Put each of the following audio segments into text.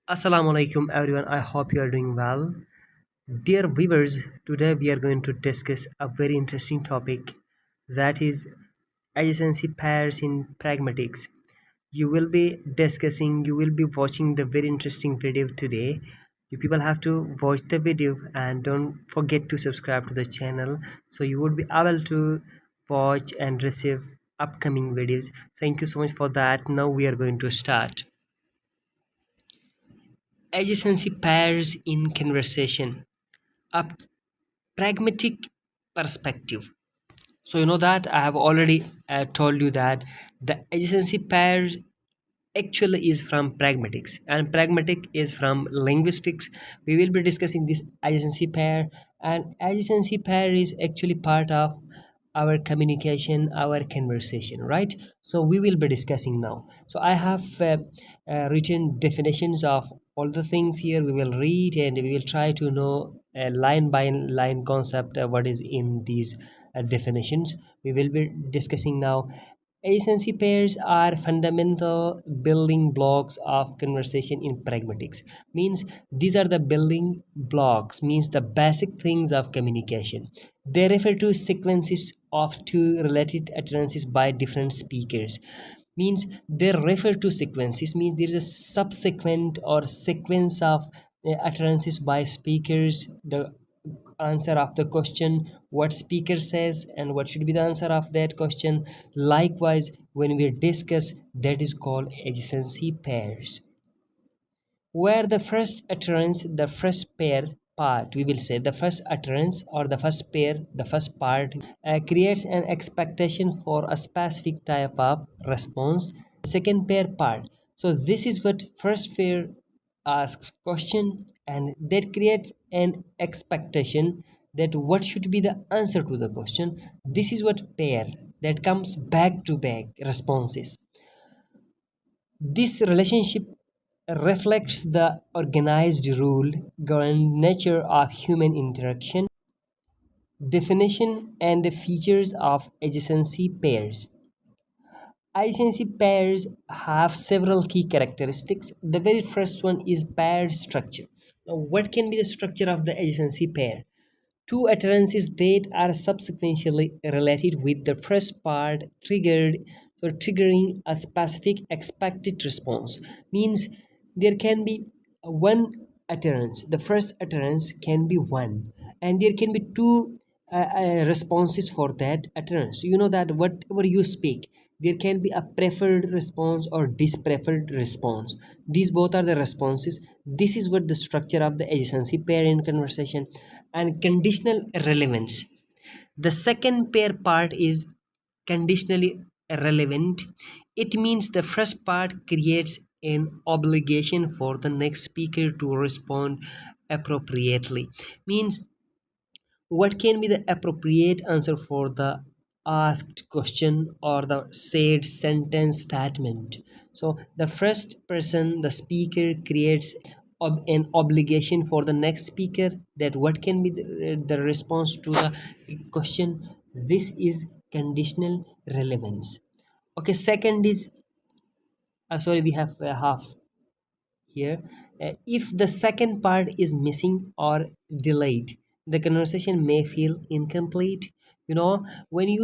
Assalamu alaikum everyone. I hope you are doing well. Dear viewers, today we are going to discuss a very interesting topic, that is adjacency pairs in pragmatics. You will be watching the very interesting video today. You people have to watch the video and don't forget to subscribe to the channel so you would be able to watch and receive upcoming videos. Thank you so much for that. Now we are going to start. Adjacency pairs in conversation. A pragmatic perspective. So you know that I have already told you that the adjacency pairs actually is from pragmatics, and pragmatic is from linguistics. We will be discussing this adjacency pair, and adjacency pair is actually part of our communication, our conversation, right? So we will be discussing now. So I have written definitions of all the things here. We will read and we will try to know line by line concept what is in these definitions. We will be discussing now. Adjacency pairs are fundamental building blocks of conversation in pragmatics. Means these are the building blocks, means the basic things of communication. They refer to sequences of two related utterances by different speakers. Means they refer to sequences, means there is a subsequent or sequence of utterances by speakers. The answer of the question what speaker says and what should be the answer of that question. Likewise, when we discuss, that is called adjacency pairs, where the first utterance, the first pair part, we will say the first utterance or the first pair, the first part creates an expectation for a specific type of response. Second pair part, so this is what first pair asks question, and that creates an expectation that what should be the answer to the question. This is what pair that comes back to back responses. This relationship reflects the organized rule governed nature of human interaction. Definition and the features of adjacency pairs. Adjacency pairs have several key characteristics. The very first one is paired structure. Now, what can be the structure of the adjacency pair? Two utterances that are subsequently related with the first part triggering a specific expected response. Means there can be one utterance, the first utterance can be one, and there can be two responses for that utterance. You know that whatever you speak, there can be a preferred response or dispreferred response. These both are the responses. This is what the structure of the adjacency pair in conversation. And conditional relevance, the second pair part is conditionally relevant. It means the first part creates an obligation for the next speaker to respond appropriately. Means what can be the appropriate answer for the asked question or the said sentence statement. So the first person, the speaker, creates an obligation for the next speaker that what can be the response to the question. This is conditional relevance. Okay, second is sorry, we have half here. If the second part is missing or delayed, the conversation may feel incomplete. You know, when you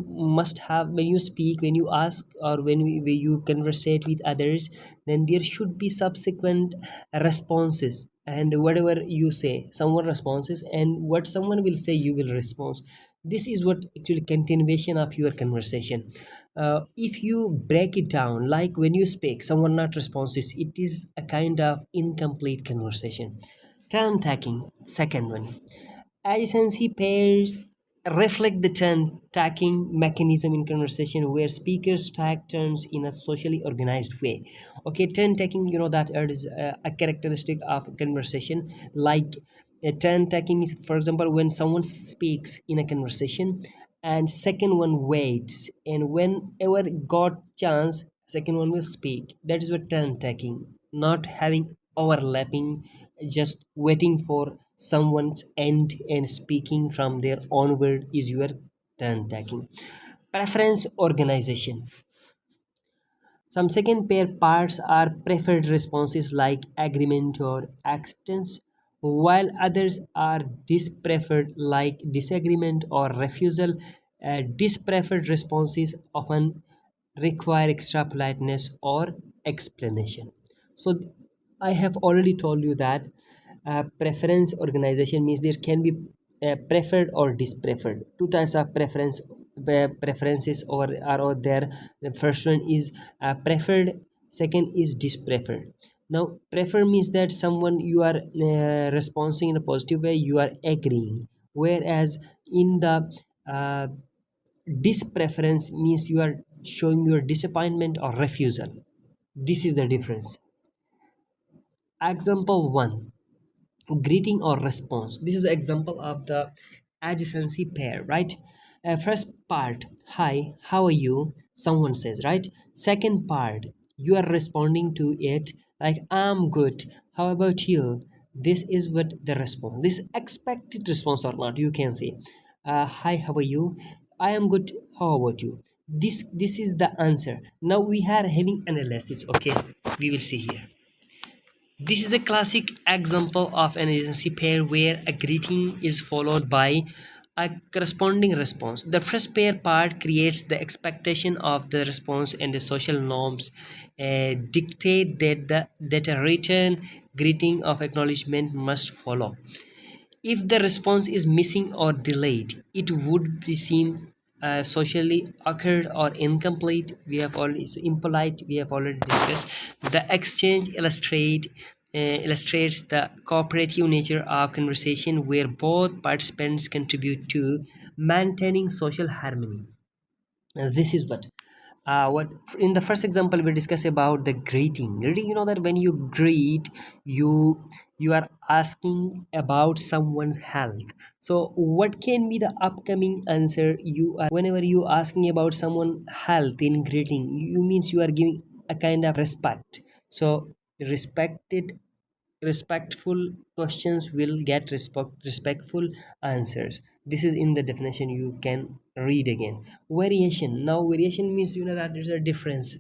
must have, when you speak, when you ask, or when you conversate with others, then there should be subsequent responses. And whatever you say, someone responses, and what someone will say, you will respond. This is what actually continuation of your conversation. If you break it down, like when you speak someone not responses, it is a kind of incomplete conversation. Turn taking, second one. Adjacency pairs reflect the turn taking mechanism in conversation where speakers take turns in a socially organized way. Okay, turn taking, you know that it is a characteristic of conversation. Like a turn taking is, for example, when someone speaks in a conversation and second one waits, and whenever got chance, second one will speak. That is what turn taking, not having overlapping, just waiting for someone's end and speaking from their onward is your turn taking. Preference organization. Some second pair parts are preferred responses like agreement or acceptance, while others are dispreferred like disagreement or refusal. Dispreferred responses often require extra politeness or explanation. So, I have already told you that preference organization means there can be preferred or dispreferred. Two types of preferences are out there. The first one is preferred, second is dispreferred. Now prefer means that someone you are responding in a positive way, you are agreeing, whereas in the dispreference means you are showing your disappointment or refusal. This is the difference. Example 1, greeting or response. This is an example of the adjacency pair, right? First part, hi, how are you? Someone says, right? Second part, you are responding to it like, I'm good. How about you? This is what the response. This expected response or not, you can say, hi, how are you? I am good. How about you? This is the answer. Now we are having analysis. Okay, we will see here. This is a classic example of an agency pair where a greeting is followed by a corresponding response. The first pair part creates the expectation of the response, and the social norms dictate that a written greeting of acknowledgement must follow. If the response is missing or delayed, it would be seen socially awkward or incomplete. We have already so impolite. We have already discussed. The exchange illustrates the cooperative nature of conversation, where both participants contribute to maintaining social harmony. This is what in the first example we discuss about the greeting. You know that when you greet, you are asking about someone's health. So what can be the upcoming answer? You are whenever you asking about someone health in greeting, you means you are giving a kind of respect. So respected respectful questions will get respectful answers. This is in the definition, you can read again. Variation. Now variation means that there's a difference.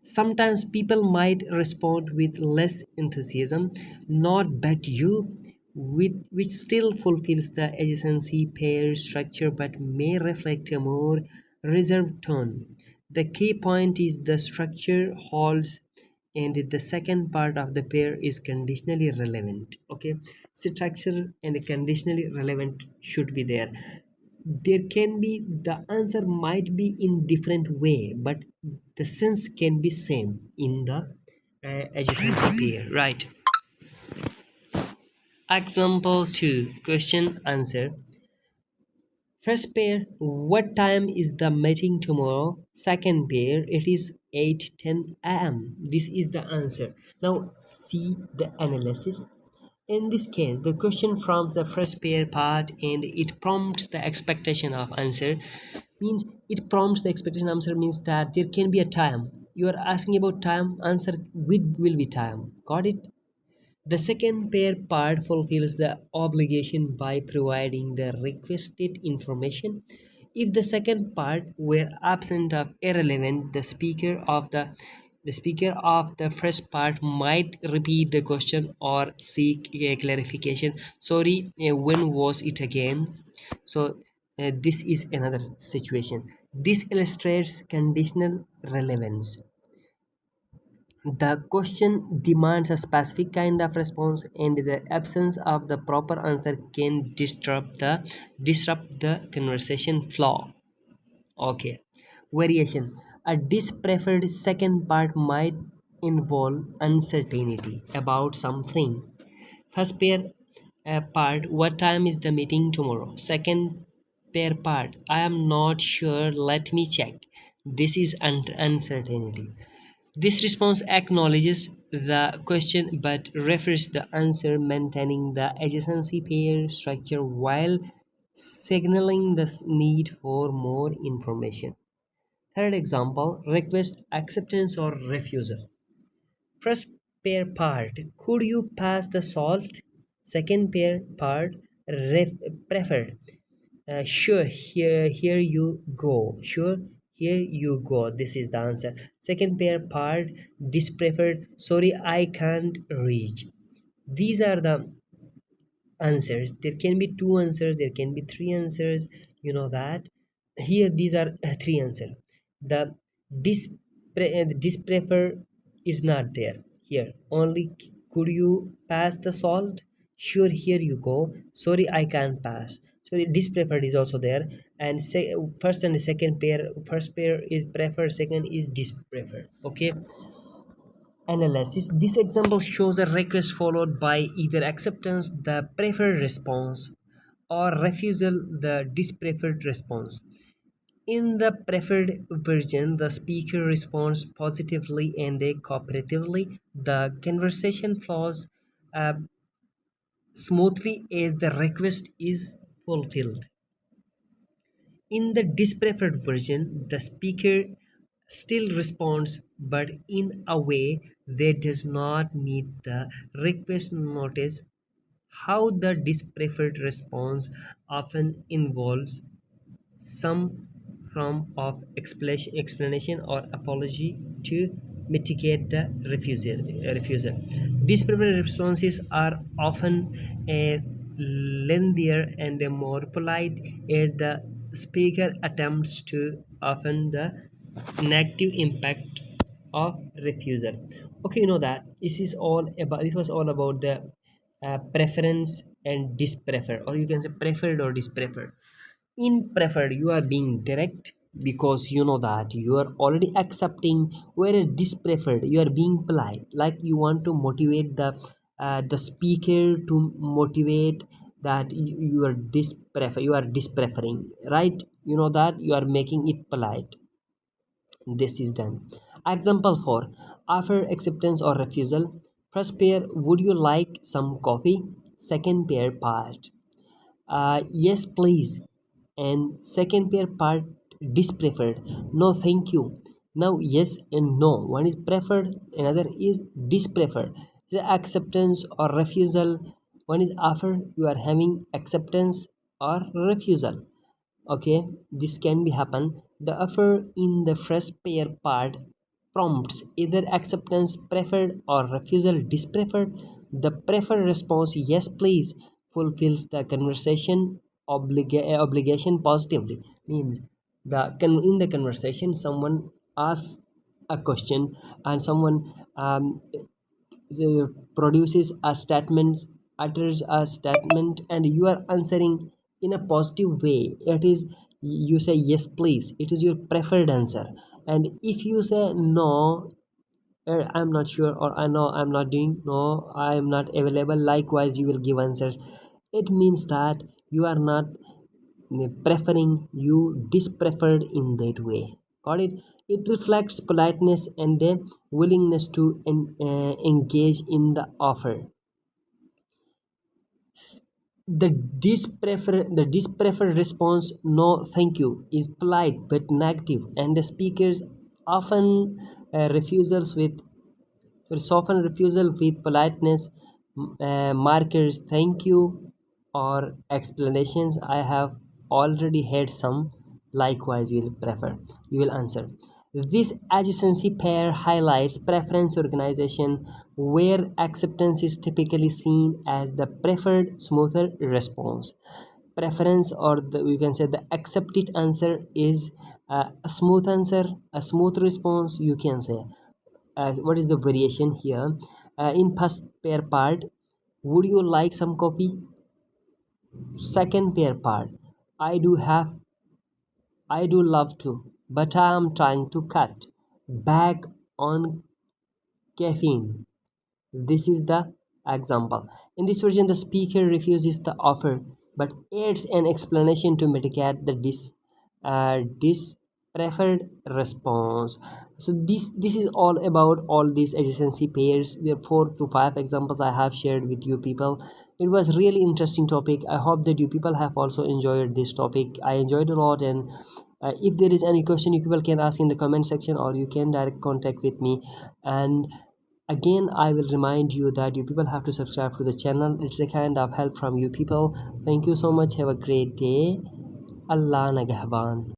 Sometimes people might respond with less enthusiasm, not but you, with which still fulfills the adjacency pair structure but may reflect a more reserved tone. The key point is the structure holds, and the second part of the pair is conditionally relevant. Okay, structure and conditionally relevant should be there. There can be the answer might be in different way, but the sense can be same in the adjacency pair, right? Example 2, question answer. First pair, what time is the meeting tomorrow? Second pair, it is 8:10 a.m. This is the answer. Now see the analysis. In this case, the question from the first pair part and it prompts the expectation of answer. Means it prompts the expectation answer means that there can be a time. You are asking about time, answer with will be time. Got it? The second pair part fulfills the obligation by providing the requested information. If the second part were absent or irrelevant, the speaker of the first part might repeat the question or seek a clarification. Sorry, when was it again? So this is another situation. This illustrates conditional relevance. The question demands a specific kind of response, and the absence of the proper answer can disrupt the conversation flow. Okay. Variation. A dispreferred second part might involve uncertainty about something. First pair part, what time is the meeting tomorrow? Second pair part, I am not sure, let me check. This is uncertainty. This response acknowledges the question but refers the answer, maintaining the adjacency pair structure while signaling the need for more information. Third example, request acceptance or refusal. First pair part, could you pass the salt? Second pair part, preferred. Sure, here you go. Sure, here you go. This is the answer. Second pair part, dispreferred, sorry I can't reach. These are the answers. There can be two answers, there can be three answers, you know that. Here these are three answers. The disprefer is not there here. Only could you pass the salt, sure, here you go, sorry I can't pass. Sorry, dispreferred is also there. And say first and the second pair, first pair is preferred, second is dispreferred. Okay. Analysis. This example shows a request followed by either acceptance, the preferred response, or refusal, the dispreferred response. In the preferred version, the speaker responds positively and cooperatively. The conversation flows uh, smoothly as the request is fulfilled. In the dispreferred version, the speaker still responds, but in a way that does not meet the request. Notice how the dispreferred response often involves some form of explanation or apology to mitigate the refusal. Disparate responses are often lengthier and more polite as the speaker attempts to often the negative impact of refusal. Okay, you know that this was all about the preference and disprefer, or you can say preferred or dispreferred. In preferred you are being direct because you know that you are already accepting, whereas dispreferred you are being polite, like you want to motivate the speaker to motivate that you are dispreferring, right? You know that you are making it polite. This is done. Example 4. After acceptance or refusal, first pair, would you like some coffee? Second pair part, yes please. And second pair part, dispreferred, no thank you. Now yes and no, one is preferred, another is dispreferred. The acceptance or refusal, one is after you are having acceptance or refusal. Okay, this can be happen. The offer in the first pair part prompts either acceptance preferred or refusal dispreferred. The preferred response yes please fulfills the conversation obligation positively. Means in the conversation someone asks a question and someone produces a statement, utters a statement, and you are answering in a positive way. It is, you say yes please, it is your preferred answer. And if you say no, I'm not sure, or I know I'm not doing, no I am not available, likewise you will give answers. It means that you are not preferring, you dispreferred in that way. Got it? It reflects politeness and a willingness to engage in the offer. The dispreferred response no thank you is polite but negative, and the speakers often refusals with so soften refusal with politeness, markers thank you or explanations. I have already had some. Likewise, you will answer. This adjacency pair highlights preference organization where acceptance is typically seen as the preferred smoother response. Preference, or we can say the accepted answer, is a smooth answer, a smooth response, you can say. What is the variation here? In first pair part, would you like some coffee? Second pair part, I do have, I do love to, but I am trying to cut back on caffeine. This is the example. In this version, the speaker refuses the offer but adds an explanation to mitigate the dispreferred response. So this is all about all these adjacency pairs. There are 4 to 5 examples I have shared with you people. It was really interesting topic. I hope that you people have also enjoyed this topic. I enjoyed a lot, and if there is any question, you people can ask in the comment section, or you can direct contact with me. And again, I will remind you that you people have to subscribe to the channel. It's a kind of help from you people. Thank you so much. Have a great day. Allah nagahban.